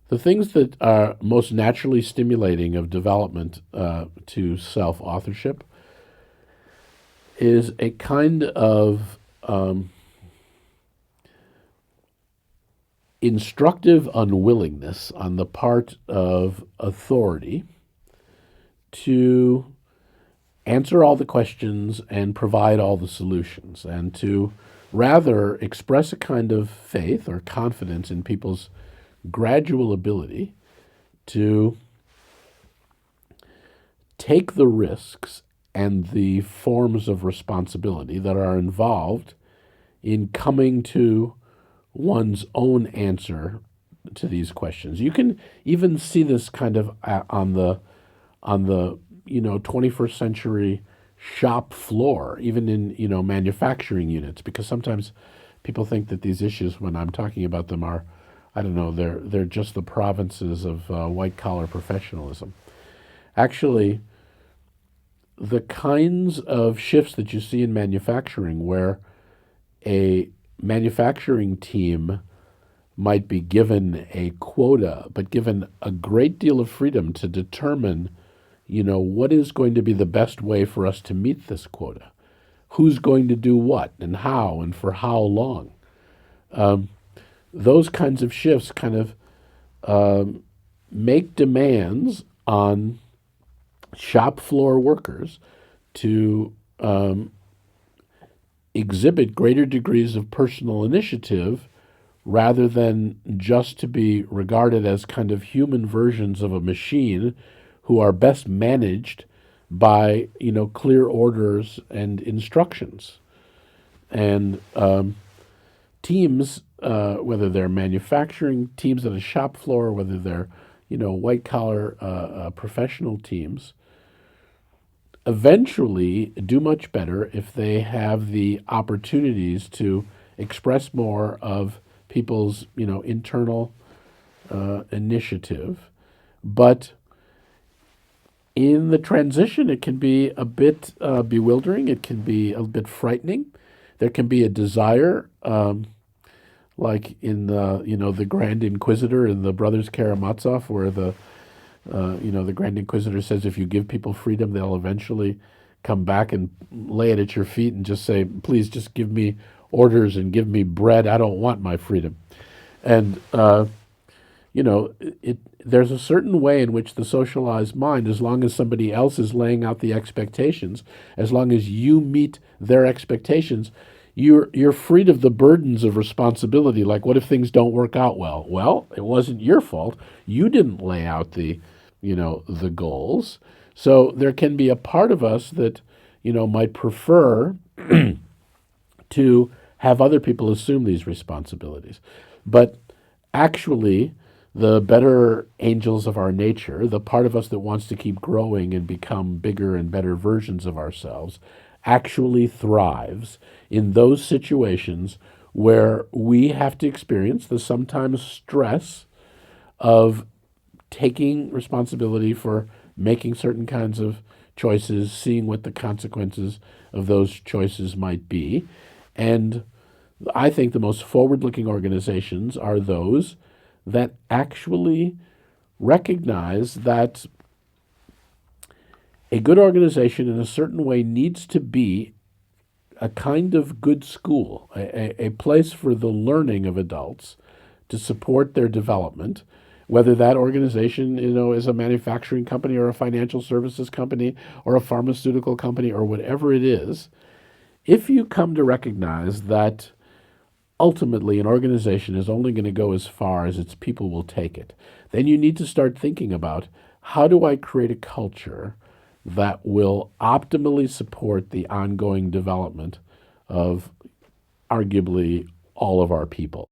The things that are most naturally stimulating of development to self-authorship is a kind of instructive unwillingness on the part of authority to answer all the questions and provide all the solutions, and to rather express a kind of faith or confidence in people's gradual ability to take the risks and the forms of responsibility that are involved in coming to one's own answer to these questions. You can even see this kind of on the 21st century shop floor, even in manufacturing units, because sometimes people think that these issues, when I'm talking about them, are, I don't know, they're just the provinces of white collar professionalism. Actually, the kinds of shifts that you see in manufacturing, where a manufacturing team might be given a quota, but given a great deal of freedom to determine, what is going to be the best way for us to meet this quota, who's going to do what and how and for how long. Those kinds of shifts kind of make demands on shop floor workers to exhibit greater degrees of personal initiative rather than just to be regarded as kind of human versions of a machine who are best managed by clear orders and instructions. And teams, whether they're manufacturing teams at a shop floor, whether they're white collar professional teams, eventually do much better if they have the opportunities to express more of people's internal initiative. But in the transition, it can be a bit bewildering. It can be a bit frightening. There can be a desire, like in the Grand Inquisitor in the Brothers Karamazov, where the Grand Inquisitor says if you give people freedom, they'll eventually come back and lay it at your feet and just say, please just give me orders and give me bread. I don't want my freedom. And, there's a certain way in which the socialized mind, as long as somebody else is laying out the expectations, as long as you meet their expectations, you're freed of the burdens of responsibility. Like, what if things don't work out well? Well, it wasn't your fault. You didn't lay out the goals. So there can be a part of us that, might prefer to have other people assume these responsibilities. But actually, the better angels of our nature, the part of us that wants to keep growing and become bigger and better versions of ourselves, actually thrives in those situations where we have to experience the sometimes stress of taking responsibility for making certain kinds of choices, seeing what the consequences of those choices might be. And I think the most forward-looking organizations are those that actually recognize that a good organization in a certain way needs to be a kind of good school, a place for the learning of adults to support their development, whether that organization is a manufacturing company or a financial services company or a pharmaceutical company or whatever it is. If you come to recognize that ultimately an organization is only going to go as far as its people will take it, then you need to start thinking about, how do I create a culture that will optimally support the ongoing development of arguably all of our people?